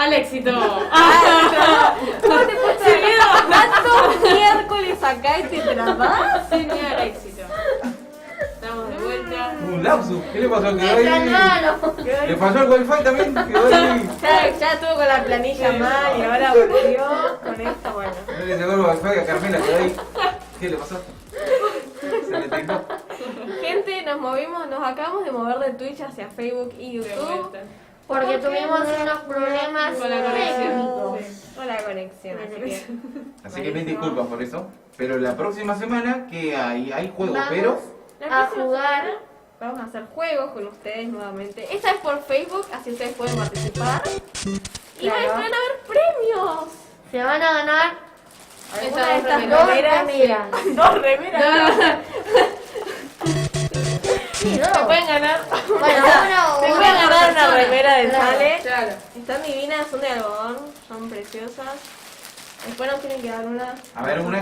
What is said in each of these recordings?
al éxito. ¿Cómo te puse tantos miércoles acá y te trabas? Sin miedo al éxito. Estamos de vuelta. Un lapsus. ¿Qué le pasó? Me ganaron. ¿Le falló el wifi también? Quedó ahí. Ya estuvo con la planilla mal y ahora volvió con esto, bueno. No le llegó el wifi a Carmela, quedó ahí. ¿Qué le pasó? Se le tecló. Gente, nos acabamos de mover de Twitch hacia Facebook y De YouTube. vuelta. Porque tuvimos unos problemas Con la conexión. técnicos. Con la conexión, así que... Así que mil disculpas por eso. Pero la próxima semana que hay juegos, Vamos. pero La A próxima jugar. semana vamos a hacer juegos con ustedes nuevamente. Esta es por Facebook, así ustedes pueden participar. Y Claro. van a haber premios. Se van a ganar Alguna de estas dos remeras. remeras. Dos remeras. Sí, Se dos. pueden ganar. Bueno, Se pueden ganar una remera de Claro. Sale. Claro. Están divinas, son de algodón, son preciosas. Después nos tienen que dar una. a ver, una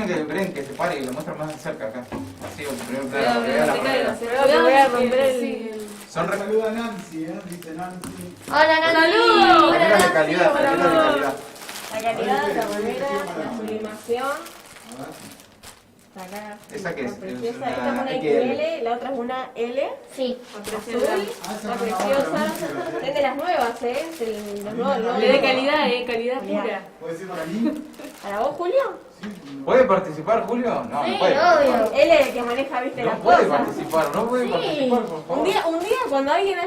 que ven, que se pare y lo muestra más de cerca acá. Así, primero Cuidado, que vea la se cae, remera. se Cuidado que voy a romper el- sí. Son re- Saluda a Nancy, dice Nancy. Hola, Nancy. ¡Saludos! Hola, remeras de Nancy. calidad, hola, remeras de hola. calidad. La calidad, la remera, la sublimación. A ver. Acá. ¿Esa qué es? Está preciosa. Es una Esta es una XL. XL, la otra es una L. Sí. Azul. Ah, esa Está es una preciosa. otra, Es de las nuevas, es de los nuevos. No, Es de calidad, calidad pura. ¿Puede ser para mí? ¿Para vos, Julio? Sí. ¿Puede participar, Julio? No, Sí, no puede. obvio. Él es el que maneja, viste, No las puede cosas. participar, no puede Sí. participar, por favor. Un día cuando alguien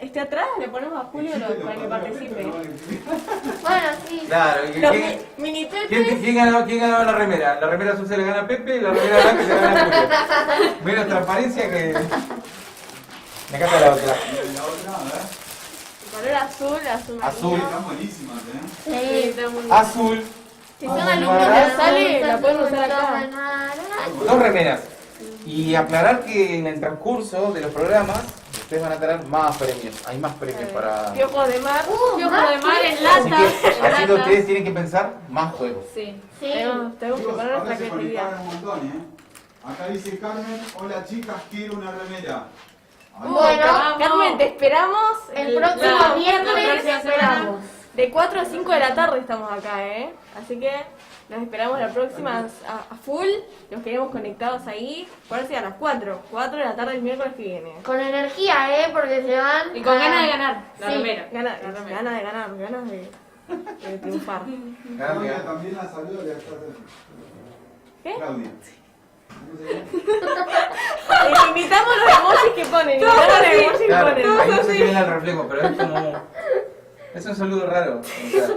esté atrás, le ponemos a Julio para que participe. Bueno, sí. Claro, Los ¿quién, mini quién ganaba la remera? La remera azul se le gana a Pepe y la remera blanca se le gana a Julio. Menos transparencia que... Me encanta la otra. La otra, a ver. color azul, azul marino. Azul. Están buenísimas, ¿eh? Sí, Sí. está muy bien. Azul. Si son Azul alumnos marrón. de Sale, la pueden usar acá. Dos remeras. Y aclarar que en el transcurso de los programas ustedes van a tener más premios. Hay más premios para... Piojos de mar. Piojo de mar en Así lata. que, así que ustedes tienen que pensar más juegos. Sí. Sí. Tenemos que Chicos, poner ahora nuestra se creatividad. conectaron un montón, ¿eh? Acá dice Carmen, hola chicas, quiero una remera. Ahí Bueno, Vamos. Carmen, te esperamos el próximo la miércoles próxima esperamos. de 4 a 5 de la tarde estamos acá, ¿eh? Así que nos esperamos la próxima a full. Los queremos conectados ahí. Por eso a las 4. 4 de la tarde el miércoles que viene. Con energía, porque se van. Y con a- ganas de ganar la Sí. remera. Ganas de ganar, ganas de triunfar. Claudia también la saluda, le está... ¿Qué? Claudia. Imitamos los emojis que ponen. Imitamos los emojis que Claro, ponen. ahí no se ve el reflejo, pero es como... Es un saludo raro. O sea,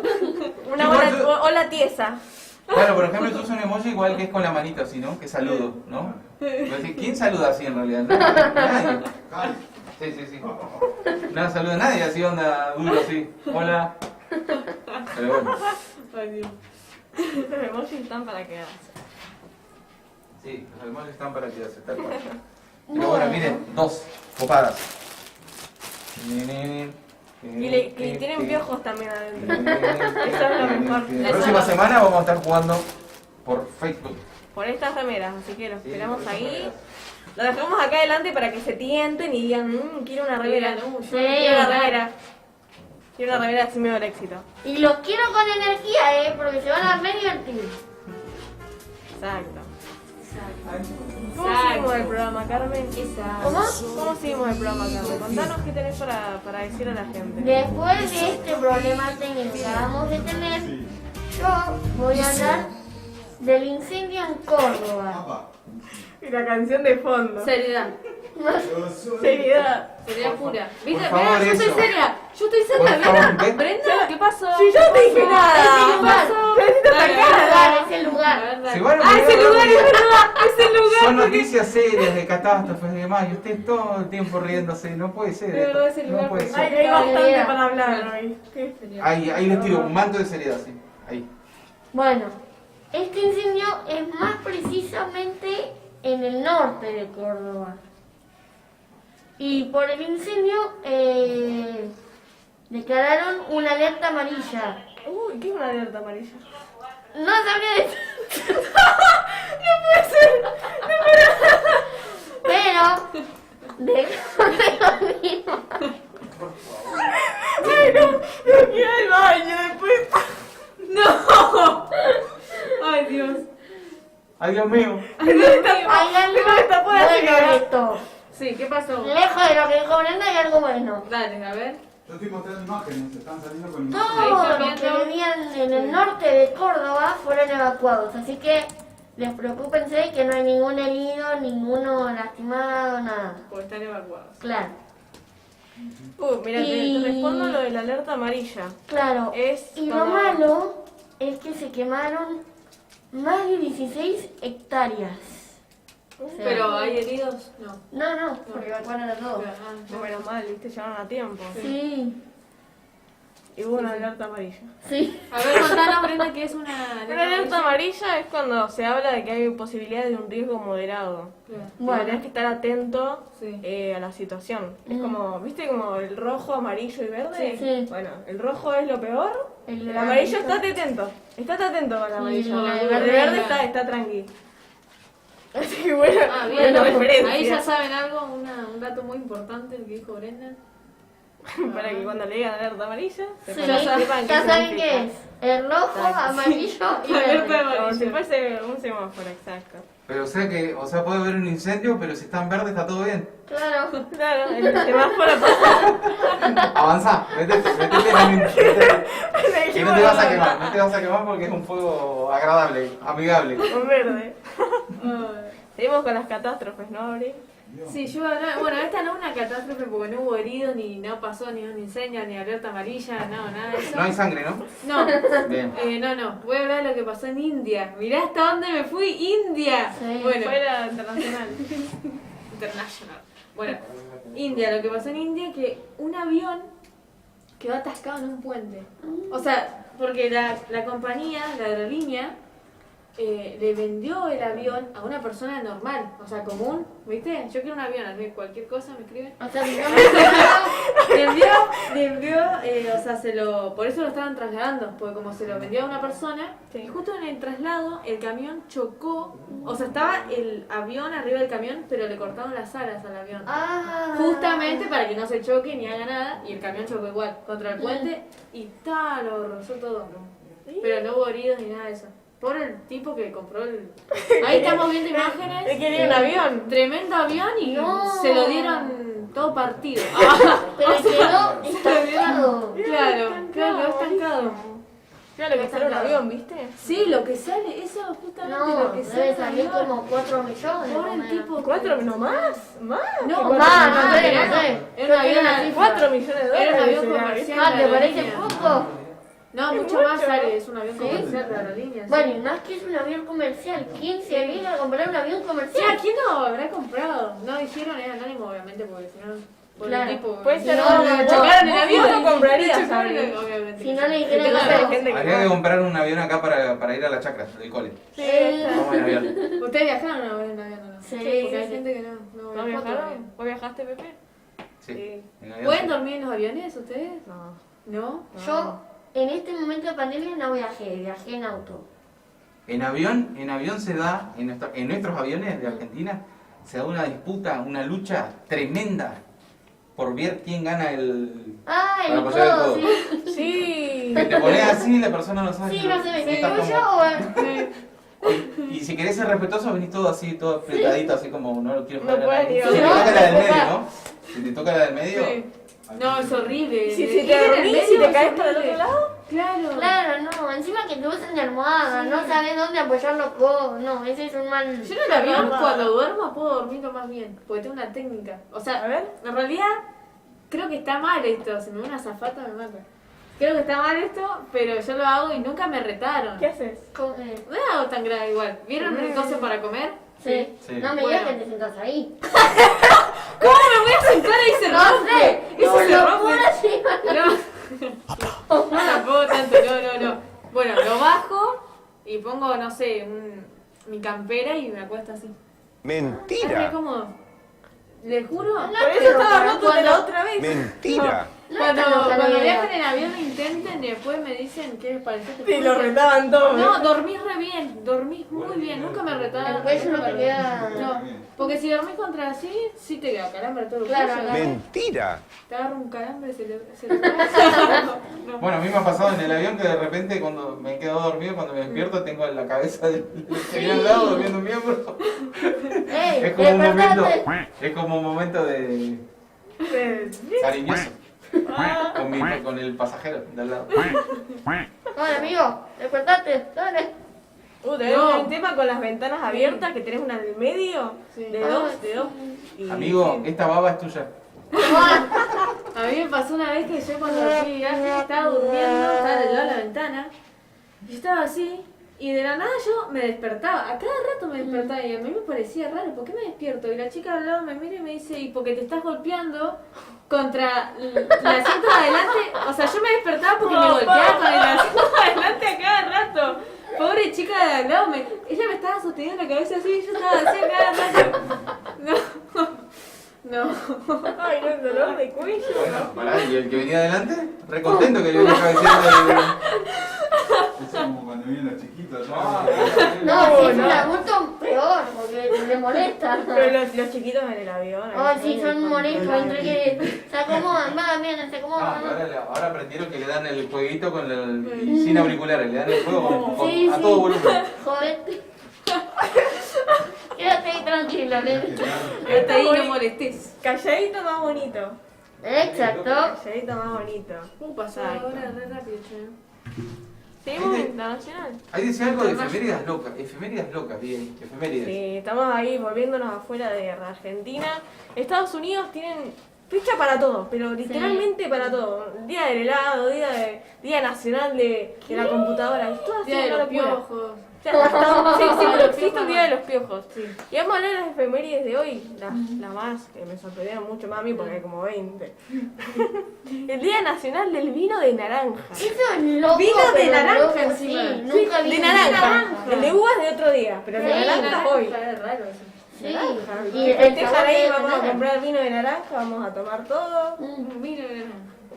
Una igual yo- hola tiesa. claro, por ejemplo, yo uso un emoji igual que es con la manito así, ¿no? Que saludo, ¿no? Pero es que, ¿quién saluda así en realidad? Nadie. Cali. Sí, sí, sí. No saluda a nadie así, onda duro así. Hola. Pero bueno, Ay, Dios. Los emojis están para quedarse. sí, los emojis están para quedarse, tal cual. Pero bueno, miren, dos copadas. Y tienen piojos también adentro. Eso es lo mejor. La próxima semana vamos a estar jugando por Facebook. Por estas remeras, así que los Sí, esperamos por estas ahí. remeras. Los dejamos acá adelante para que se tienten y digan, quiero una remera. Sí, Quiero una remera. Quiero una remera así me da el éxito. Y los quiero con energía, porque se van a re divertir. Exacto. ¿Cómo Exacto. seguimos el programa, Carmen? Exacto. ¿Cómo seguimos el programa, Carmen? Contanos qué tenés para decir a la gente. Después de este problema técnico que acabamos de tener, yo voy a hablar del incendio en Córdoba. Apa. Y la canción de fondo. Seriedad. Yo soy... Seriedad. Seriedad pura. ¿Viste? Por favor, Mira, yo estoy eso. seria. Yo estoy Por seria, favor, mira. ¿qué? Brenda, ¿qué pasó? Si yo no te dije nada. Ese lugar. Felicito Dale, esta cara. Lugar, ese lugar. Se van a Ah, ese olvidar lugar de- es verdad. Ese lugar. Son noticias serias de catástrofes y demás, y usted todo el tiempo riéndose, no puede ser. De verdad, ese no lugar puede fue- Ay, ser. hay bastante Seriedad. para hablar hoy. ¿Qué? Ahí les tiro un manto de seriedad, sí. Ahí. Bueno, este incendio es más precisamente en el norte de Córdoba. Y por el incendio declararon una alerta amarilla. Uy, ¿qué es una alerta amarilla? No sabría decir. Pero, de lo mismo. quiero ir al baño después. ¡No! ¡Ay, Dios! ¡Ay, Dios mío! Hay algo bueno en esto. Sí, ¿qué pasó? Lejos de lo que dijo Brenda hay algo bueno. Dale, a ver. Yo estoy mostrando imágenes, están saliendo con Todos imágenes. los que vivían en el norte de Córdoba fueron evacuados, así que despreocúpense que no hay ningún herido, ninguno lastimado, nada. Porque están evacuados. Claro, Mira, Y- te respondo lo de la alerta amarilla. claro. Es Y lo como- malo es que se quemaron más de 16 hectáreas. O sea, Pero hay heridos, no. No, porque evacuaron a todos. No, menos mal, viste, llegaron a tiempo. Sí, Y hubo una alerta amarilla. sí. A ver, contanos, Brenda, ¿qué es una Una alerta amarilla es cuando se habla de que hay posibilidad de un riesgo moderado. Claro. Bueno, tenés que estar atento Sí. a la situación. Es Mm. como, ¿viste como el rojo, amarillo y verde? Sí. Bueno, el rojo es lo peor. El El amarillo, amarillo. estate atento. Estate atento con el amarillo. el El verde verde no. está tranqui. Así que bueno, Ah, buena bien. referencia. Ahí ya saben algo, un dato muy importante, el que dijo Brenda. Para que cuando le digan alerta amarilla, Sí, sepan ya saben significa. qué es. El rojo, amarillo y Alerta verde. Como si fuese un semáforo, exacto. Pero o sea, puede haber un incendio, pero si está en verde está todo bien. Claro. Claro, el semáforo pasa. Avanza, métete en que no te vas a quemar, no te vas a quemar porque es un fuego agradable, amigable. Un verde. Seguimos con las catástrofes, ¿no, Abril? Sí, yo hablaba, bueno, esta no es una catástrofe porque no hubo heridos, ni no pasó ni un incendio, ni alerta amarilla, no, nada de eso. No hay sangre, ¿no? No, Bien. no, voy a hablar de lo que pasó en India. Mirá hasta dónde me fui, India. Sí. Bueno, Fuera internacional. international. Bueno, India, lo que pasó en India que un avión quedó atascado en un puente. O sea, porque la compañía, la aerolínea, le vendió el avión a una persona normal, o sea, común, ¿viste? Yo quiero un avión, a mí cualquier cosa me escriben. O sea, si no me Le envió, o sea, por eso lo estaban trasladando, porque como se lo vendió a una persona, y justo en el traslado el camión chocó, o sea, estaba el avión arriba del camión, pero le cortaron las alas al avión. Justamente para que no se choque ni haga nada, y el camión chocó igual contra el puente y tal, lo rozó todo. Pero no hubo heridos ni nada de eso. Por el tipo que compró el... Ahí estamos viendo imágenes. Él quería un avión. Tremendo avión y No. se lo dieron todo partido. Pero quedó estancado. Claro, quedó estancado. Claro, lo que sale un avión, ¿viste? Sí, lo que sale, eso justamente No, lo que sale. debe salir como 4 millones. Por el más o tipo. menos. ¿4? ¿No más? ¿Más? No, ¿Qué Más, no cuatro? sé, era, no sé. era un avión así. 4 millones de dólares. Era un avión será, comercial. Ah, ¿te parece Aerolínea. poco? No, Es mucho más mucho. sale, es un avión ¿Sí? comercial de aerolínea. sí. Bueno, y más que es un avión comercial. ¿Quién se viene a comprar un avión Sí, comercial? ¿a quién no habrá comprado? No dijeron, es anónimo obviamente, porque si no, por Claro. el tipo... Puede ser No, un- no, chocaron el no, avión, no, no comprarías, Chocaron, Abril. obviamente. Si no le dijeron Claro. que no. Gente que Habría que no. comprar un avión acá para ir a la chacra del cole. Vamos en avión. ¿Ustedes viajaron en avión o no? Sí, Porque hay sí. gente que no. ¿No viajó viajaron? todavía. ¿Vos viajaste, Pepe? Sí. En avión, ¿Pueden sí. dormir en los aviones ustedes? No. ¿No? Yo, en este momento de pandemia, no viajé en auto. En avión se da, en nuestros aviones de Argentina, se da una disputa, una lucha tremenda por ver quién gana el... Ah, Para el apoyar el codo, codo. sí. Sí. Que te pones así y la persona no sabe. Sí, no sé, ¿me Está quedo como- yo o...? Y si querés ser respetuoso, venís todo así, todo apretadito, así como no lo quiero No joder a puedes nadie. ni Si te hablar. toca la del medio, ¿no? Si te toca la del medio, Sí. No, es horrible. Si Ir te en el dormís y medio te es caes para el horrible. otro lado. Claro. Claro, no, encima que te usan de almohada, no sabes dónde apoyar los codos, no, ese es un mal... Yo en el avión cuando duermo puedo dormirlo más bien, porque tengo una técnica. O sea, A ver. en realidad creo que está mal esto, si me ve una azafata me mata. Creo que está mal esto, pero yo lo hago y nunca me retaron. ¿Qué haces? co- No es algo tan grave igual. ¿Vieron el coso para comer? Sí. Sí. No me Bueno. digas que te sientas ahí. ¿Cómo me voy a sentar ahí y se No rompe? sé, Eso como se lo rompe. puro así. No, no tampoco tanto, no. Bueno, lo bajo y pongo, no sé, mi campera y me acuesto así. Es re Mentira. cómodo. Le juro. Por eso estaba roto de la cuando- otra vez. Mentira. Cuando viajan en avión intenten y después me dicen qué les pareció. Sí, lo retaban todos. No, dormís re bien, dormís muy bien, nunca me retaban. El cuello no te queda. No, porque si dormís contra así, sí te queda calambre todo el Claro, cuello. claro. Mentira. Te agarra un calambre, se le no. Bueno, a mí me ha pasado en el avión que de repente cuando me he quedado dormido, cuando me despierto tengo la cabeza del señor al lado durmiendo un miembro. ¡Ey! Es como un momento, ¡Despertate! es como un momento de cariñoso con el pasajero de al lado. Dale, amigo, despertate, dale. Tenés No. un tema con las ventanas abiertas, que tenés una en el medio, Sí. de dos. y- Amigo, esta baba es tuya. A mí me pasó una vez que yo cuando fui de viaje estaba durmiendo, estaba del lado de la ventana, y estaba así, y de la nada yo me despertaba, a cada rato me despertaba, y a mí me parecía raro, ¿por qué me despierto? Y la chica al lado me mira y me dice, y porque te estás golpeando contra el asiento de adelante, o sea, yo me despertaba porque me golpeaba con el asiento de adelante a cada rato. Pobre chica de al lado, ella me estaba sosteniendo la cabeza así, y yo estaba así a cada rato. No. Ay, no, el dolor de cuello. Bueno, pará, y el que venía adelante, re contento que le venía cabeceando. Es como cuando vienen los chiquitos. No, si es un adulto, peor, porque le molesta. Pero los chiquitos en el avión. Oh, sí, son molestos, entre que se acomodan, van bien, se Ah, acomodan. ahora aprendieron que le dan el jueguito con y sin auriculares, le dan el juego Sí, a sí. todo volumen. Jodete. Quédate ahí tranquila, nene. Hasta ahí no molestes. Calladito más bonito. Exacto. Calladito más bonito. Pasa ahora re rápido, che. Seguimos internacional. Ahí decía algo de efemérides locas, bien, efemérides. Sí, estamos ahí volviéndonos afuera de Argentina. Estados Unidos tienen fecha para todo, pero literalmente para todo. Día del helado, día nacional de la computadora. Es todo así, Día de una los locura. piojos. Sí, pero Los existe piojos el día de no. los piojos. Sí. Y vamos a hablar de las efemérides de hoy, las más que me sorprendieron mucho más a mí porque hay como 20. El Día Nacional del Vino de Naranja. Eso es loco. Vino de pero naranja loco, encima. Sí, nunca vi De un naranja. El de uvas de otro día, pero el de Sí, naranja es hoy. Es raro eso. Sí. Y Y el festejan sabor ahí, de vamos a naranja. comprar vino de naranja, vamos a tomar todo. Vino de naranja.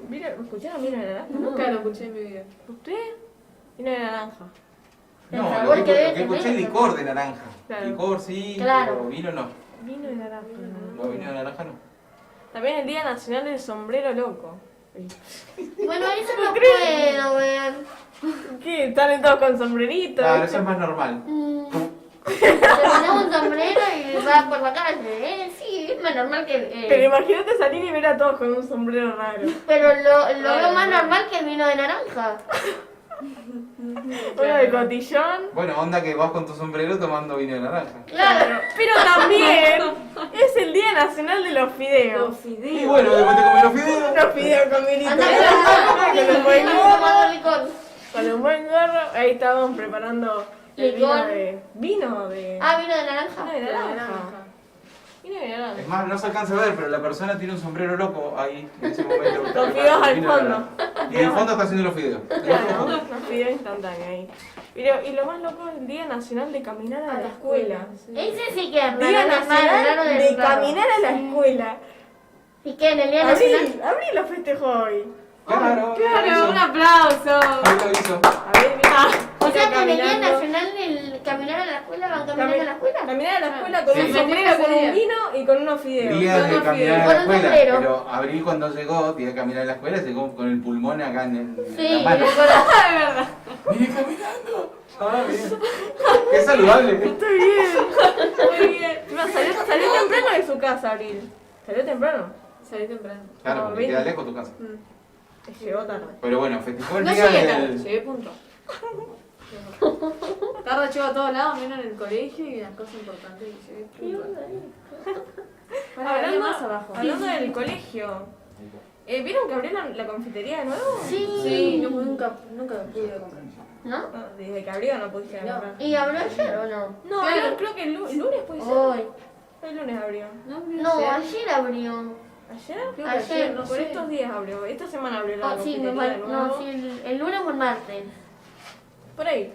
Mira, ¿escucharon vino de naranja? Nunca lo escuché en mi vida. ¿Usted? Vino de naranja. No, El lo sabor que, que debe lo que escuché es tener. licor de naranja. Claro. Licor sí, Claro. pero vino no. Vino de naranja. No, vino de naranja no. También el Día Nacional del Sombrero Loco. Bueno, eso no puedo ver. ¿Qué? Están todos con sombreritos. Claro, eso es más normal. Se pone un sombrero y va por la calle. Sí, es más normal que. Pero imagínate salir y ver a todos con un sombrero raro. Pero lo veo más normal que el vino de naranja. Uno de cotillón. Bueno, onda que vas con tu sombrero tomando vino de naranja. Claro. Pero también es el Día Nacional de los Fideos. Los Y fideos. bueno, después te comí los fideos. Los fideos con vinito. Anda Con un buen gorro. tomando licor. Con un buen gorro. Ahí estábamos preparando el vino Licor. de... ¿Vino de...? Ah, vino de naranja. Vino de naranja. Vino de naranja. Es más, no se alcanza a ver, pero la persona tiene un sombrero loco ahí, en ese momento. Con fideos al Vino de fondo. naranja. Y en el fondo está haciendo los fideos. Claro, los fideos instantáneos ahí. Y lo más loco es el Día Nacional de Caminar a la Escuela. Ese sí que es Día raro, Nacional raro de raro. Caminar a la Escuela. ¿Y qué? ¿En el Día Nacional? Abril lo festejó hoy. Claro, Claro, un aplauso. Ahí lo hizo. A ver, mira. O sea que en el Día Caminando. Nacional del caminar a la escuela van caminando a la escuela. Caminar a la escuela con Sí. un sombrero, con un vino y con unos fideos. Día de Con caminar a con la un escuela, sombrero. pero Abril cuando llegó, día de caminar a la escuela, llegó con el pulmón acá en Sí, la mano. el corazón. ¡Vine caminando! Ah, bien. ¡Qué saludable! Está bien. Muy bien. Salió temprano de su casa, Abril. Salió temprano. Salí temprano. Claro, porque queda lejos tu casa. Llegó tarde. Pero bueno, festejó el No día llegué tarde, del... llegué punto. Tarde llego a todos lados, menos en el colegio y las cosas importantes que llegué punto. Hablando, más abajo. hablando del colegio, ¿vieron que abrió la confitería de nuevo? Sí, nunca pude comprar. ¿No? No, desde que abrió no pudiste No. comprar. ¿Y abrió ayer o no? No, Claro. creo que el lunes puede ser. Hoy. El lunes abrió. No, ayer abrió. ¿Ayer? Creo que Ayer, no Por sé. estos días abrió. Esta semana abrió la Oh, sí, confitería de nuevo. no, sí, el lunes o el martes. Por ahí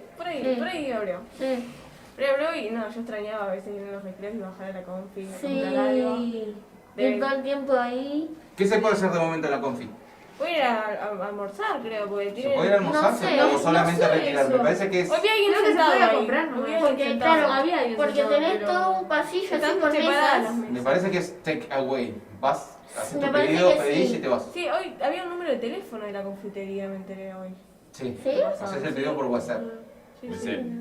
Sí. abrió. Sí. Pero abrió y no, yo extrañaba a veces ir en los recreos y bajar a la confi, a comprar algo. Sí. De- Y todo el tiempo ahí. ¿Qué se puede hacer de momento en la confi? Voy a ir a almorzar, creo, porque ¿Se tiene... puede ir a almorzar No sé, o solamente no sé retirar? Me eso. parece que es... Hoy vi a alguien Creo que se sentado podía ahí. comprar, Hoy vi a ¿no? alguien Porque, sentado. claro, Había alguien porque sentado, tenés pero- todo un pasillo así Están con separadas las mesas. mesas. Me parece que es take away. Vas, haces Me tu parece pedido, que pedís sí. y te vas. Sí, hoy había un número de teléfono de la confitería, me enteré hoy. Sí. ¿Sí? Haces el pedido por WhatsApp. Sí, ¿En sí. serio?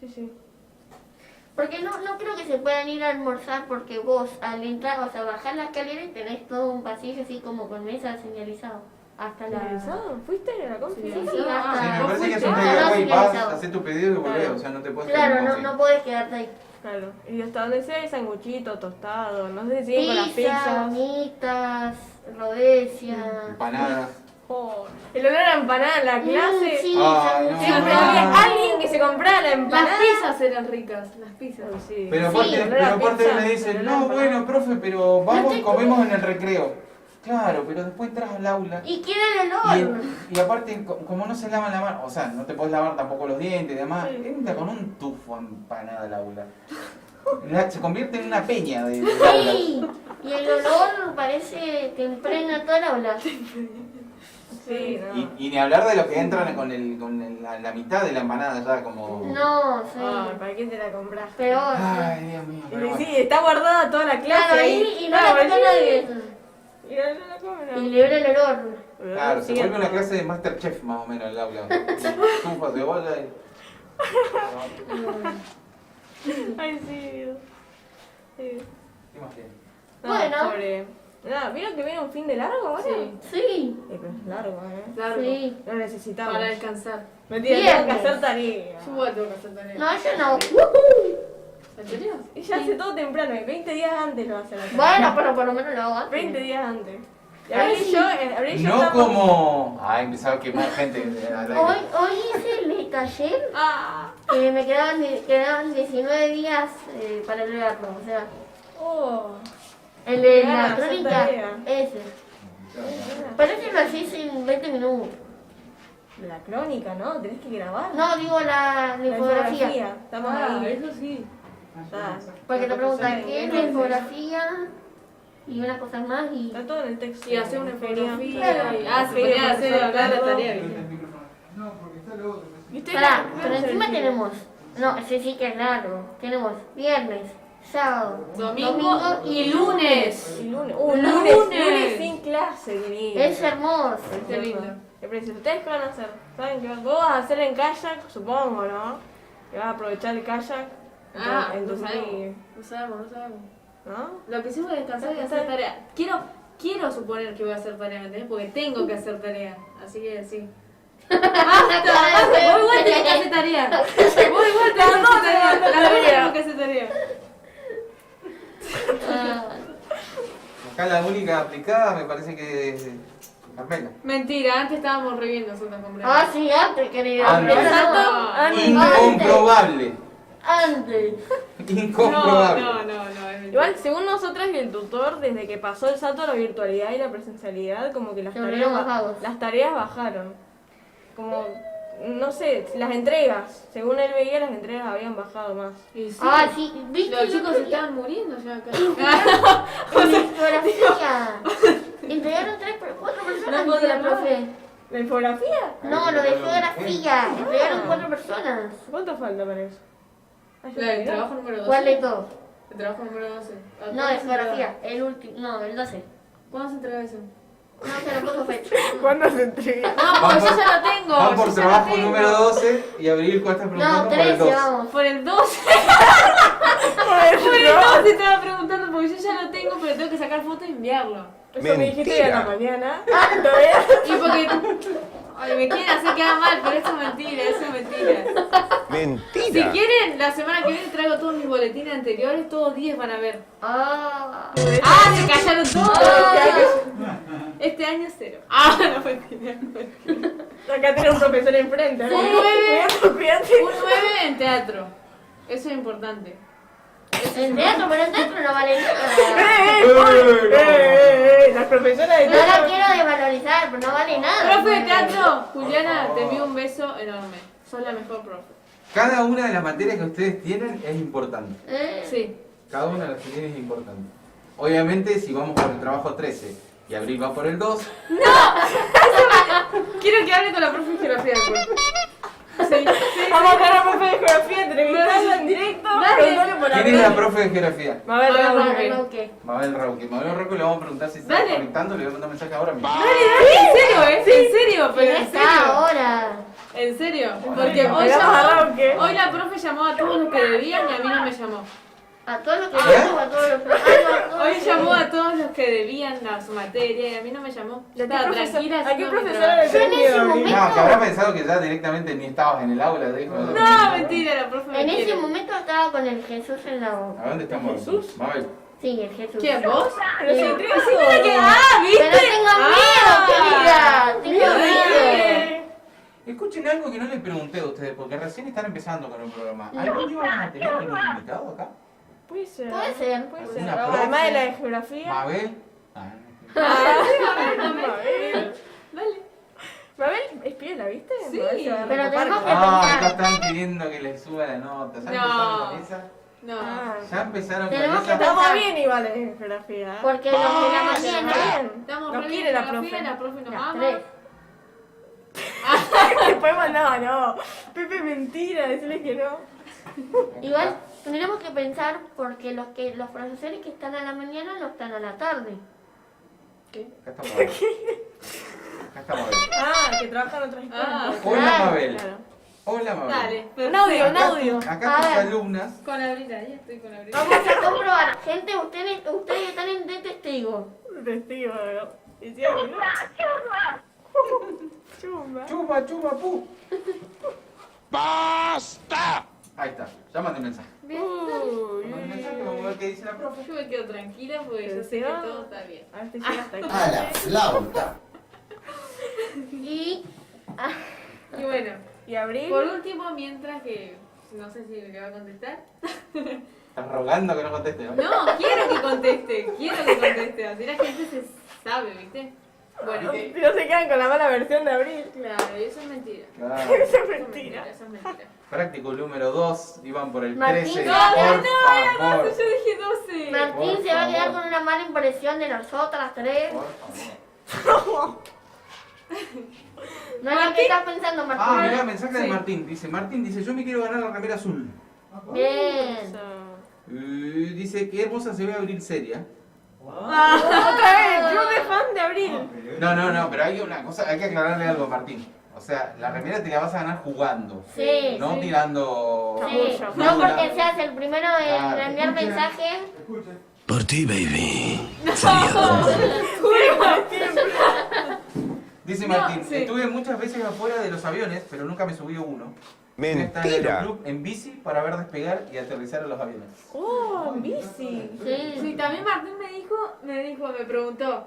Sí, sí. Porque no creo que se puedan ir a almorzar porque vos al entrar, o sea, bajar la escalera y tenés todo un pasillo así como con mesas señalizado. Hasta la... ¿Finalizado? ¿Fuiste a la Sí, confitería? sí, hasta... Sí, me parece que es un Ah, take no, away. Vas, finalizado. haces tu pedido y volvés. Claro. O sea, no te puedes Claro, quedar no podés quedarte ahí. Claro. Y hasta donde sea hay sanguchito, tostado, no sé si siguen con las Pizza, pizzas. bonitas, rodesia. Empanadas. Oh, el olor a empanada en la clase. Sí, Ay, no, Siempre no. había alguien que se compraba la Las empanada. pizzas eran ricas, las pizzas. Ay, sí. Pero Sí, aparte, el olor pero a aparte pizza, me el dicen, olor a no, empanada. bueno, profe, pero vamos y comemos en el recreo. Claro, pero después entras al aula. Y queda el olor. Y aparte, como no se lavan la mano, o sea, no te puedes lavar tampoco los dientes y demás, Sí. entra con un tufo empanada al aula. Se convierte en una peña del aula. Sí, y el olor parece que impregna toda la aula. Sí, no. Y ni hablar de los que entran la mitad de la empanada ya como... No, sí. Ay, ¿para qué te la compraste? Peor. Ay, Dios mío, pero bueno. Sí, está guardada toda la clase Claro, ahí. y no la toca nadie. Y no la comen. Y libera el olor. Claro, se Sí, vuelve una clase de Masterchef más o menos el aula. Tufa, cebolla y... Ay, sí. Sí. ¿Qué más tiene? No, Bueno. sobre... Nada, ¿vieron que viene un fin de largo ahora? Sí, Sí, Pero es largo, largo. sí. Lo necesitamos. Para descansar. Mentira, tengo que Viernes. hacer tarea. Yo igual tengo que hacer tarea. No, yo no. ¿En serio? Ella hace todo temprano, y 20 días antes lo hace la tarea. Bueno, pero por lo menos lo hago antes. 20 días antes. Y Ay, Abril y sí. yo No estamos- como... Ay, empezaba a quemar gente al aire. Hoy hice el taller Ah, que me quedaban 19 días para lograrlo. O sea, oh. el de Ganas de la hacer crónica, tarea. ese. Pero ese lo hacís en 20 minutos. La crónica, ¿no? Tenés que grabar. No, digo la La infografía. Estamos Ah, ahí. eso sí. Está. Porque te preguntan Sí, qué es sí. la infografía y una cosa más y... Está todo en el texto. Y hacer una Ingenio. infografía. Claro. Ah, se podía hacer hablar la tarea. ¿viste? No, porque está lo otro. ¿Y usted Pará, qué- pero qué encima hace? tenemos... No, ese sí que es largo. Tenemos viernes, sábado, Domingo y lunes. Y lunes. Lunes. Lunes sin clase, qué lindo. Es hermoso. Qué lindo. Qué precioso. ¿Ustedes qué van a hacer? ¿Saben qué vos vas a hacer en kayak? Supongo, ¿no? Que vas a aprovechar el kayak Ah, en tu no sabemos. mini, No sabemos, no sabemos. ¿no? Lo que sí voy a descansar y hacer tarea. Quiero suponer que voy a hacer tarea, ¿me entendés? Porque tengo que hacer tarea. Así que sí. ¡Basta! Vos igual tenés que hacer tarea. Vos igual tenés que hacer tarea. La verdad tengo que hacer tarea. Ah, Acá la única aplicada me parece que es Carmela. Mentira, antes estábamos re bien nosotros con Brian. Ah, sí, antes, querido. Antes. Ahora no. Antes. Incomprobable. Antes. Incomprobable. No, es mentira. Igual, según nosotras y el tutor, desde que pasó el salto a la virtualidad y la presencialidad, como que las Se tareas, volvieron más vagos. las tareas bajaron. Como, no sé, las entregas. Según él veía, las entregas habían bajado más. Y sí, Ah, sí, ¿viste? los el chicos otro se día? estaban muriendo ya acá. En la infografía. Entregaron 4 personas, No dice la podía profe. ¿La infografía? No, lo de geografía. Entregaron 4 personas. ¿Cuánto falta para eso? Ah, ya La del terminó. trabajo número 12. ¿Cuál de todos? El trabajo número 12. No, de geografía. El último. No, el 12. ¿Cuándo se entrega eso? No, se lo puso fecha. ¿Cuándo se entrega? No, porque yo ya lo tengo. Van yo por ya trabajo lo tengo. número 12 y Abril cuál estás No, preguntando por el 13, 2. vamos. Por el 12. Por el 12 estaba preguntando porque yo ya lo tengo, pero tengo que sacar foto y enviarlo. Eso me dijiste hoy a la mañana. Todavía. Y porque. Ay, me quieren hacer quedar mal, pero eso es mentira, eso es mentira. Si Mentira. quieren, la semana que viene traigo todos mis boletines anteriores, todos 10 van a ver. Ah. ¡Ah! Se callaron todos. Ah. Este año 0. Ah, no mentira. Acá tenés un profesor enfrente. Un 9. Fíjate. Un 9 en teatro. Eso es importante. En teatro, pero en teatro no vale nada. Las profesoras de No la teatro. quiero desvalorizar, pero no vale nada. Profe de teatro, Juliana, te envío un beso enorme. Sos la mejor profe. Cada una de las materias que ustedes tienen es importante. Eh, Sí. Cada una de las que tienen es importante. Obviamente, si vamos por el trabajo 13 Y Abril va por el 2. Quiero que hable con la profe de geografía después. Sí. Vamos a buscar a la profe de geografía, entrevistarla en directo, Dale. preguntarle por ¿Quién es la profe de geografía? Mabel Mabel Raúl. Raúl. Roque. Mabel Rauque. Mabel Rauque le vamos a preguntar si está Dale. conectando, le voy a mandar un mensaje ahora mismo. ¿En serio, en serio, pero ¿Quién en está serio? ahora? En serio, Hola, porque Mabel. hoy Vamos a llamó, Rauque. hoy la profe llamó a todos los que debían y a mí no me llamó. A todos los que ¿Eh? a todos los que Hoy llamó a todos los que debían su materia y a mí no me llamó. Yo estaba tranquila ¿A qué haciendo mi profesora le trabajo. Yo en tenés ese miedo? momento- No, que habrá pensado que ya directamente ni estabas en el aula. Dijo. No, mentira, la profe me En ese quiere. momento estaba con el Jesús en la boca. ¿A dónde estamos? ¿Jesús? Mabel. Sí, el Jesús. ¿Quién, vos? Pero Sí. si entrega Sí, mira que... ¡Ah, viste! Pero tengo miedo, querida. Tengo miedo. Escuchen algo que no les pregunté a ustedes, porque recién están empezando con el programa. ¿Algún día van a tener algún invitado acá? Puede ser. Puede ser. Puede ser. Una profe. Además de la de geografía. Mabel. Mabel. Dale. Mabel es piola, ¿viste? Sí, Mabel se va a pero recopar tenemos con- que- Acá están pidiendo que les suba la nota. ¿Ya empezaron con esa? No. Ah, ¿Ya empezaron con Tenemos esa? que- estamos bien igual en geografía. Porque los de la Está mañana. bien. Estamos Nos re quiere bien la en geografía, profe. la profe nos Las ama. 3. Después mandaba, no. Pepe, mentira, decirle que no. Igual tendremos que pensar porque los profesores que están a la mañana no están a la tarde. Acá está Mabel. Acá está Mabel. Ah, que trabajan en otras Ah, escuelas. Hola Claro. Mabel. Claro. Hola Mabel. Dale, Un audio, un Acá, audio. acá A tus ver. alumnas. Con Abril, ahí estoy con Abril. Vamos a comprobar. Gente, ustedes están en de testigo. Testigo, ¿no? Decía que no. Chumba. Chupa, chupa, pu. ¡Basta! Ahí está. Ya mandé un mensaje. Bien, Uy, Mandé un mensaje, vamos a ver qué dice la profe. yo me quedo tranquila porque yo sé que todo está bien. A ver si llega hasta aquí. A la flauta. Y Y bueno, Y Abril. por último, mientras que no sé si me va a contestar. Estás rogando que no conteste, ¿no? No, quiero que conteste, así la gente se sabe, ¿viste? Bueno, Si no se quedan con la mala versión de Abril. claro, eso es mentira. Claro. Eso es Eso es mentira. eso es mentira. Práctico número 2. Iban por el Martín, 13. no, Por favor. Yo dije 12. Martín Por se va a quedar favor. con una mala impresión de nosotras tres. Por favor. No es lo que estás pensando, Ah, Martín. mirá, mensaje de Sí. Martín dice, yo me quiero ganar la remera azul. Bien. Dice, qué hermosa se ve Abril seria. Otra vez, club de fan de Abril. No, pero hay una cosa, hay que aclararle algo a Martín. O sea, la remera te la vas a ganar jugando. Sí. No sí. tirando... Sí. No, No porque seas el primero en Claro. enviar mensajes. Escuchen. Por ti, baby. Dice No, Martín, sí. estuve muchas veces afuera de los aviones, pero nunca me subí a uno. Está en el Mentira. club en bici para ver despegar y aterrizar a los aviones. Oh, en bici. Sí. Sí, también Martín me preguntó,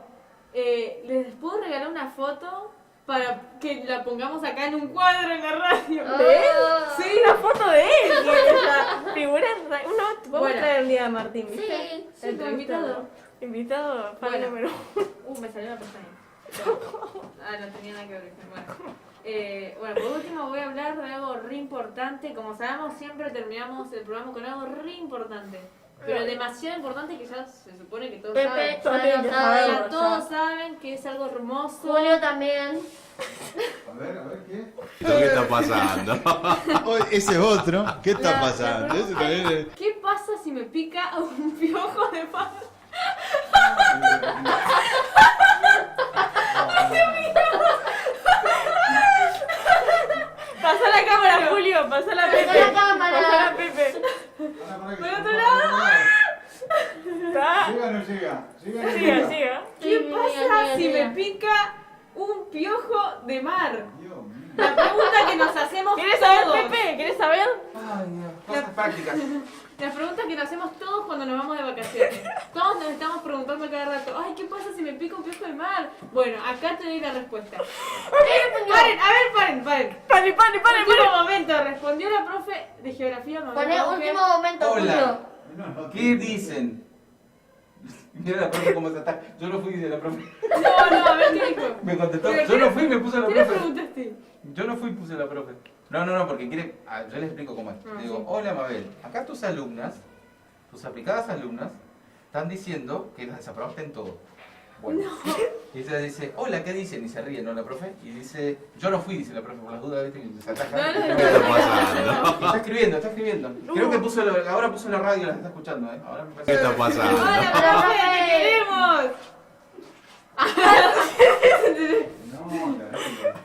¿les puedo regalar una foto para que la pongamos acá en un cuadro en la radio? ¿De él? Oh. Sí, la foto de él. Y esa figura. Uno, vamos Bueno. a traer un día a Martín, ¿viste? Sí, sí, como invitado. Invitado, fan Bueno. número Me salió la pestaña. No tenía nada que ver. Bueno, por último voy a hablar de algo re importante. Como sabemos, siempre terminamos el programa con algo re importante. Pero demasiado importante que ya se supone que todos Pepe, saben. Todos ya tienen lo que sabe. saberlo. Ya todos saben que es algo hermoso. Julio también. A ver, ¿qué? ¿Qué está pasando? Oh, ese es otro. ¿Qué está pasando? Ese también es- ¿Qué pasa si me pica un piojo de mar? Pasá la cámara, Julio. Pasá la Pepe. Pasá la cámara. Pasá la Pepe. Para que Por se otro ponga. Está. ¿Llega o no llega? ¿Llega o no Siga, llega? siga. ¿Qué Sí, pasa mira, si mira. me pica un piojo de mar? Dios mío. La pregunta que nos hacemos ¿Quieres saber, todos. Pepe? ¿Quieres saber? Ay, Dios, cosas prácticas. La pregunta que nos hacemos todos cuando nos vamos de vacaciones. Todos nos estamos preguntando cada rato, ay, ¿qué pasa si me pica un piojo de mar? Bueno, acá te doy la respuesta. Paren, a ver, paren. Pare, pare, pare, Último pare. momento, respondió la profe de geografía. Mabel Poné Rauque. último momento, Hola. Julio. No, no, ¿Qué dicen? Mira la profe cómo se está. Yo no fui, dice la profe. No, a ver qué dijo. Me contestó. Pero Yo no fui, me puso la ¿Qué le profe. preguntaste? Yo no fui, puse la profe. No, porque quiere. Yo les explico cómo es. Ah, Digo, sí. hola Mabel, acá tus alumnas, tus aplicadas alumnas, están diciendo que las desaprobaste en todo. Bueno. Y ella dice, hola, ¿qué dicen? Y se ríe, ¿no, la profe? Y dice, yo no fui, dice la profe, por las dudas, ¿viste? Que se ataja. No, ¿Qué está pasando? Y está escribiendo, está escribiendo. Creo que ahora puso la radio y las está escuchando, ¿eh? Ahora me ¿Qué parece. está pasando? ¡Hola, profe! ¡Te queremos! No, carajo.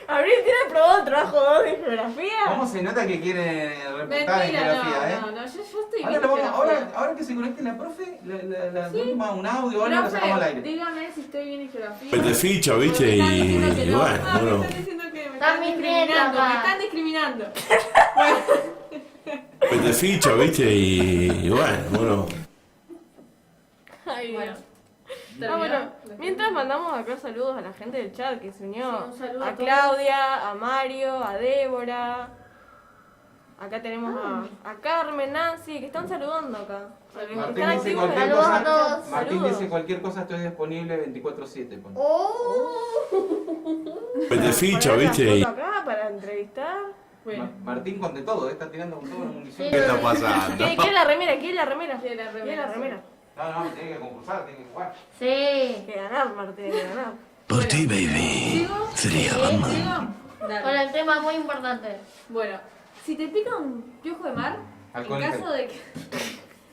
Abril tiene aprobado el trabajo 2 de geografía. ¿Cómo se nota que quiere repuntar en Mentira, geografía, eh? no, yo estoy Ahora, bien lo en vamos- geografía. ahora que se conecte la profe, la Sí. toma un audio o algo, lo sacamos al Profe, aire. dígame si estoy bien en geografía. Pues te ficha, ¿viste? Porque me están diciendo que Y no. bueno, Ah, bueno. me están diciendo que me Están están mintiendo, discriminando, papá. me están discriminando. Pues te ficha, ¿viste? Y bueno. Ay, Bueno, Dios. terminó. Bueno, mientras mandamos acá saludos a la gente del chat que se unió. Sí, un saludo a a todos. Claudia, a Mario, a Débora. Acá tenemos a Carmen, Nancy, que están saludando acá. Martín Están dice activos cualquier en la Saludos cosa. a todos. Martín Saludos. dice cualquier cosa, estoy disponible 24/7. pone. Pues te ficha, Poner la ¿viste? Y foto acá para entrevistar. Bueno, Martín con de todo, está tirando con todo la munición. ¿qué está pasando? ¿Quiere la remera? ¿Quiere la remera? Quiere la remera, ¿Quiere la sí. remera? No, tiene que concursar, tiene que jugar. Sí. Hay que ganar, Martín, hay que ganar. Por ti, baby. ¿sigo? Sería ¿Sigo? Batman. Con Dale. el tema muy importante. Bueno, si te pica un piojo de mar, Alcohol en en caso de que,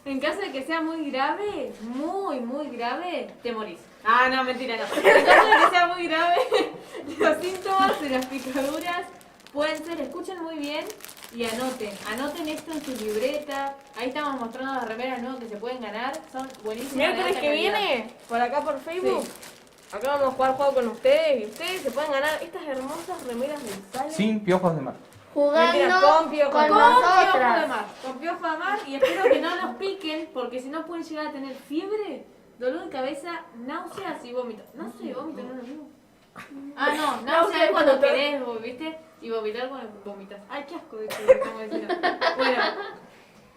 en caso de que sea muy grave, muy grave, te morís. Ah, no, mentira, no. En caso de que sea muy grave, los síntomas de las picaduras pueden ser, escuchen muy bien y anoten esto en su libreta. Ahí estamos mostrando las remeras nuevas que se pueden ganar, son buenísimas. de Miércoles alta que calidad. viene, por acá por Facebook, Sí. acá vamos a jugar juego con ustedes y ustedes se pueden ganar estas hermosas remeras del Sale. Sin piojos de mar. Jugando Mentira, con piojo, con Con piojo de nosotras. mar, con piojo de mar y espero que no los piquen porque si no pueden llegar a tener fiebre, dolor de cabeza, náuseas y vómitos. Náuseas y vómitos no es lo mismo. Ah, no, náuseas es cuando querés, ¿viste? Y vomitar cuando vomitas. Ay, qué asco de que estamos diciendo. Bueno,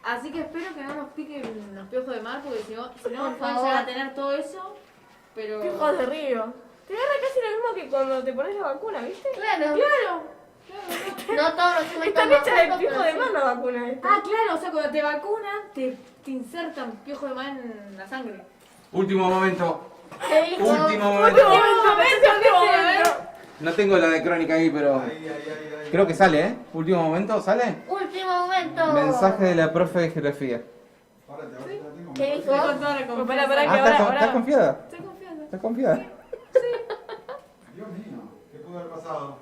así que espero que no nos piquen los piojos de mar porque si no Por pueden favor. llegar a tener todo eso, pero... Piojos de río. Te agarra casi lo mismo que cuando te pones la vacuna, ¿viste? Claro. Claro. No todos los chicos Están toman hechas de juntos, piojo pero de sí. mar la vacuna esta. Ah, claro, o sea, cuando te vacunan, te insertan piojo de mar en la sangre. Último momento. ¿Qué dijo? Último momento. momento. No tengo la de crónica ahí, pero Ay. creo que sale, ¿eh? Último momento, ¿sale? Último momento. Mensaje de la profe de geografía. Párate, a ver si la tengo. ¿Qué Estoy dijo? con toda la confianza. Pará, que ¿estás ahora- confiada? Estoy confiando. ¿Estás confiada? Dios mío, ¿qué pudo haber pasado?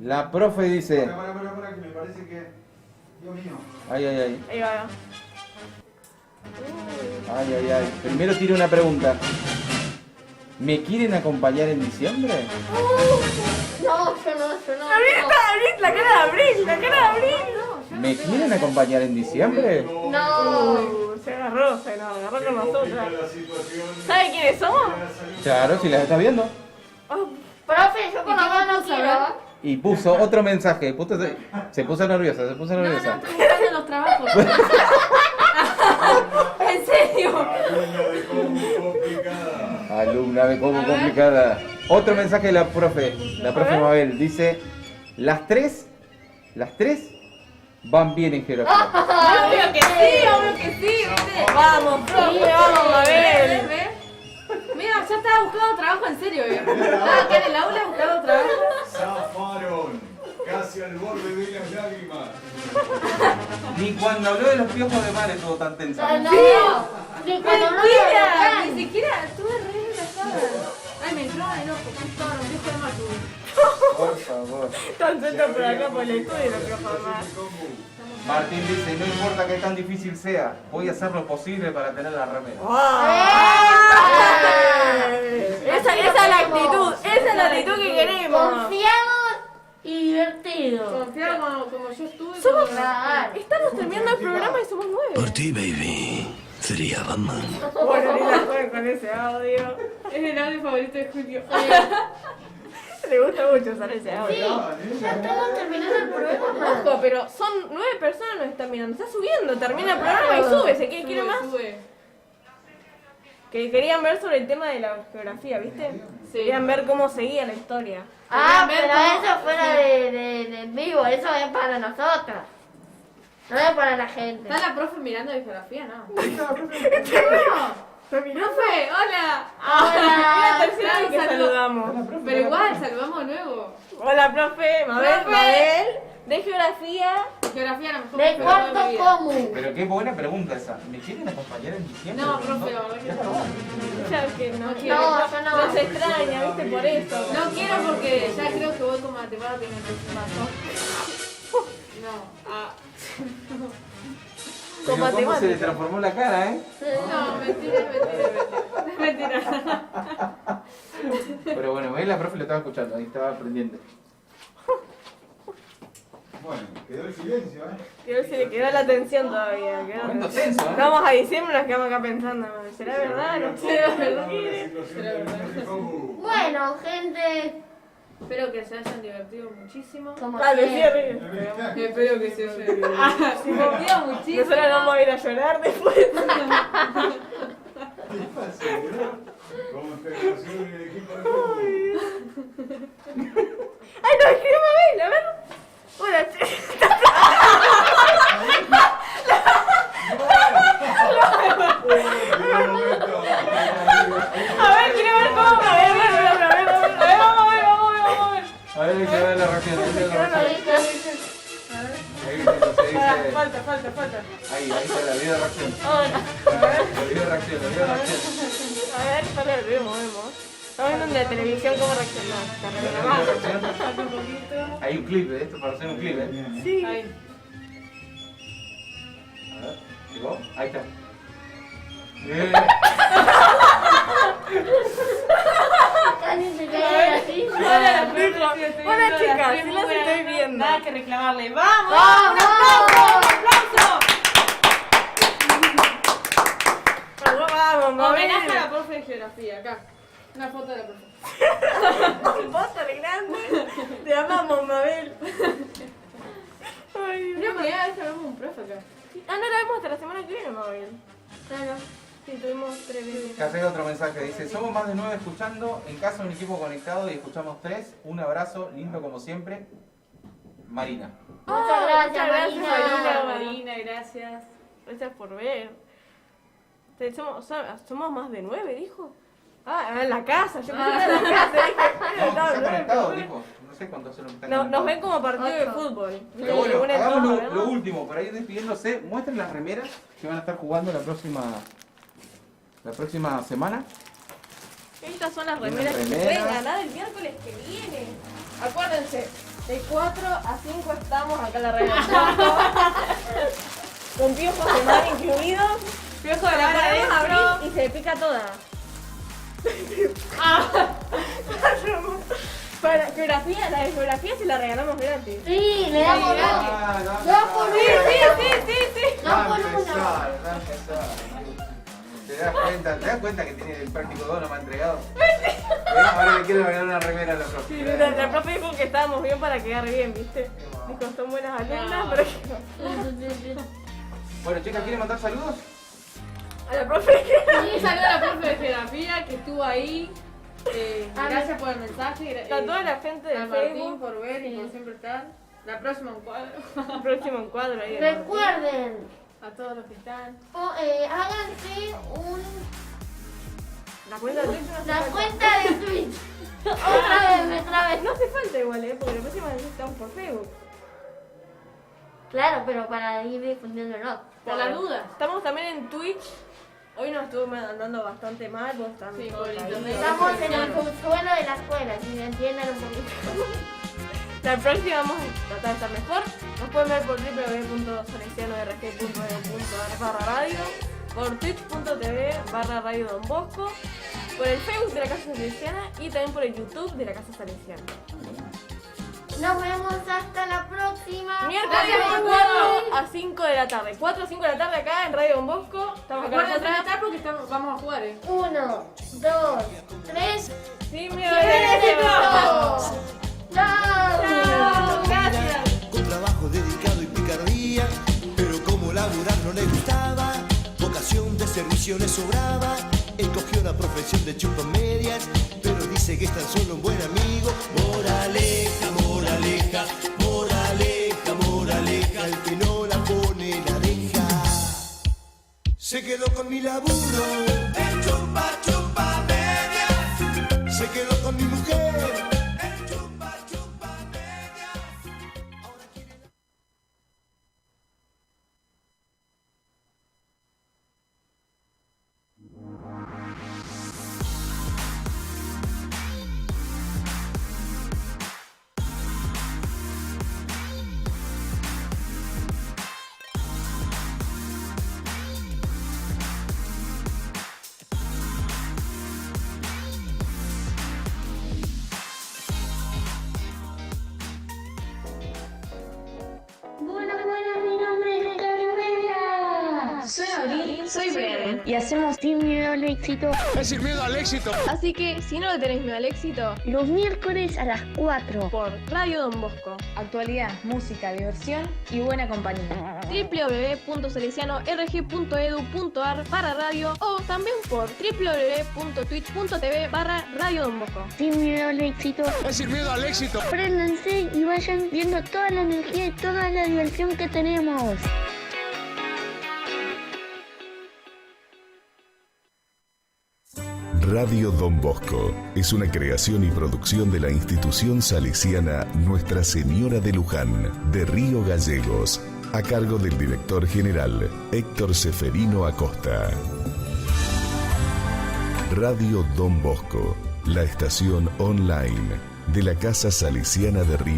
La profe dice... Para, que me parece que... Dios mío. Ay. Ahí va. Ay. Primero tiro una pregunta. ¿Me quieren acompañar en diciembre? No, yo no. Abril, la cara de Abril. ¿Me quieren acompañar en diciembre? No. Se agarró con nosotras. La situación... ¿Sabe quiénes somos? Claro, si las estás viendo. Profe, yo por lo qué menos no puso, quiero. Y puso otro mensaje. Se puso nerviosa, No, estoy buscando los trabajos. ¿En serio? Alumna de cómo complicada. Alumna de cómo complicada. Otro mensaje de la profe Mabel. Dice, las tres van bien en geografía. Obvio que sí, ¿viste? Vamos, profe, vamos, Mabel. ¿Ves? Mira, ya estaba buscando trabajo en serio, Estaba acá en el aula buscando trabajo. Zafaron. Casi al borde de las lágrimas. Ni cuando habló de los piojos de mar estuvo tan tensa. No. Ni cuando no Mentira, lo ni siquiera estuve re relajada. Ay, me entró en el ojo, justo ahora, un viejo de mar tuve. Por favor. Están sueltos por acá por el estudio los piojos de mar. Martín dice, no importa que tan difícil sea, voy a hacer lo posible para tener la remera. Esa es la actitud, esa es la actitud que queremos. Confiados y divertidos. Confiado como yo estuve. Somos- como- Claro. Estamos terminando el programa y somos 9. Por ti, baby. Sería Batman. Bueno, ni la jueguen con ese audio. Es el audio favorito de Julio. Le gusta mucho usar ese audio. Ya estamos terminando el programa. Ojo, pero son 9 personas nos están mirando. Está subiendo, termina el programa y sube. ¿Se quiere más? Sube. Que querían ver sobre el tema de la geografía, ¿viste? Querían ver cómo seguía la historia. Ah, Ver pero cómo- eso fuera de en vivo, eso es para nosotras. No es para la gente. ¿Está la profe mirando de geografía? No. ¡Profe! ¡Hola! Hola. Es la tercera vez que saludamos. Pero igual, saludamos de nuevo. Hola, profe. Mabel. Profe. Mabel. De geografía. Geografía, la mejor De profe de mi cuarto vida. común. Pero qué buena pregunta esa. ¿Me quieren acompañar en diciembre? No, profe, la verdad que Ya no. está bueno. Ya que no quiere. No, yo no. Nos extraña, ¿viste? Por eso. No quiero porque ya creo que voy con matemáticas en el próximo año. No. Ah. Con Pero ¿cómo se le matemáticas. transformó la cara, No, mentira. Pero bueno, la profe lo estaba escuchando, ahí estaba aprendiendo. Bueno, quedó el silencio, Creo que se le quedó la atención todavía. quedó la Momento atención. tenso, Vamos a diciembre y nos quedamos acá pensando. ¿Será verdad? No sé. Bueno, gente, Espero que se hayan divertido muchísimo. como Dale, siempre. cierre. Espero que se hayan divertido muchísimo. Nosotros nos vamos a ir a llorar después. Como federación en el equipo de fútbol. Ay, no, escribió Mabel, a ver. Hola, a ver, quiero ver cómo Mabel. Vamos. A ver, hay que ver la reacción, hay que ver la reacción. Ahí se dice... Falta. Ahí está la video de reacción. Hola. La video de reacción, la video de reacción. A ver, para el vemos. Estamos viendo en la televisión cómo reaccionar. La video de reacción. Hay un clip de esto para hacer un clip, Sí. Ahí. A ver, ¿llegó? Ahí está. Bien. Casi se cae así. Hola, chicas, sí las estoy viendo. Nada que reclamarle. ¡Vamos! ¡Vamos! Vamos, Mabel. Homenaje a la profe de geografía, acá. Una foto de la profe. Vos tan grande. Te amamos, Mabel. Ay, Creo que ya vez vemos un profe acá. Ah, no la vemos hasta la semana que viene, Mabel. Claro. Sí, tuvimos 3 veces. Acá llega otro mensaje, dice, somos más de 9 escuchando, en casa un equipo conectado y escuchamos 3, un abrazo, lindo como siempre, Marina. Muchas gracias, Marina. Marina, gracias. Gracias por ver. Somos más de 9, dijo. Ah, en la casa. Yo pensé que era en la casa. No, Dije, se ha nueve conectado, personas. dijo, no sé cuántos son los que están Nos conectados. ven como partido de 8. fútbol. ¿Viste? Pero bueno, Que unen hagamos todo, lo ¿verdad? último, para ir despidiéndose, muestren las remeras que van a estar jugando la próxima semana. Estas son las Unas remeras que se remeras. pueden ganar el miércoles que viene. Acuérdense, de 4 a 5 estamos acá en la red. Con piojos de mar incluidos. Piojo de La mar podemos adentro. abrir y se pica toda. Para geografía, la de geografía se la regalamos gratis. Sí, le damos dos. Dos por uno. Sí. Dos por uno. Da empezar. ¿Te das cuenta que tiene el práctico 2 no me ha entregado? Ahora le quiero regalar una remera a la profe. La profe dijo que estábamos bien para quedar bien, ¿viste? Dijo, son buenas alumnas, pero que no. Bueno, chicas, ¿quieren mandar saludos? A la profe. Y saludo a la profe de geografía que estuvo ahí. Gracias por el mensaje. A toda la gente de A Martín Facebook. por ver y por siempre estar. La próxima un cuadro. El próximo encuadro ahí. Recuerden, A todos los que están. háganse La cuenta de Twitch no hace la falta. cuenta de Twitch. Otra vez. No hace falta igual, porque la próxima vez estamos por Facebook. Claro, pero para ir difundiéndolo. Por las dudas. Estamos también en Twitch. Hoy nos estuvo andando bastante mal, vos también. Sí, por el internet. Estamos en el subsuelo de la escuela, si me entienden un poquito. La próxima vamos a tratar de estar mejor. Nos pueden ver por www.salesianorg.ar/radio, por twitch.tv/radio Don Bosco, por el Facebook de la Casa Salesiana y también por el YouTube de la Casa Salesiana. Nos vemos hasta la próxima. Miércoles de 4 a 5 de la tarde. 4 a 5 de la tarde acá en Radio Don Bosco. Estamos acá Acuérdense de nosotras. estar porque vamos a jugar, 1, 2, 3. Sí, ¡Chao! Chao. Gracias. Con trabajo dedicado y picardía, pero como laburar no le gustaba, vocación de servicio le sobraba, escogió la profesión de chupamedias, pero dice que es tan solo un buen amigo. Moraleja, moraleja, moraleja, moraleja, el que no la pone la deja. Se quedó con mi laburo. chupa, chupa medias. Se quedó con mi mujer. El chupa, chupa medias. Ahora quiere... Buenas, mi nombre es Carmela. Soy Abril, soy Bren. Y hacemos Sin Miedo al Éxito Es sin miedo al éxito. Así que si no le tenés miedo al éxito, los miércoles a las 4. por Radio Don Bosco. Actualidad, música, diversión y buena compañía. www.salesianoRG.edu.ar/radio o también por www.twitch.tv/Radio Don Bosco. Sin Miedo al Éxito. Es sin miedo al éxito. Préndanse y vayan viendo toda la energía y toda la diversión que tenemos. Radio Don Bosco es una creación y producción de la institución salesiana Nuestra Señora de Luján, de Río Gallegos, a cargo del director general Héctor Seferino Acosta. Radio Don Bosco, la estación online de la Casa Salesiana de Río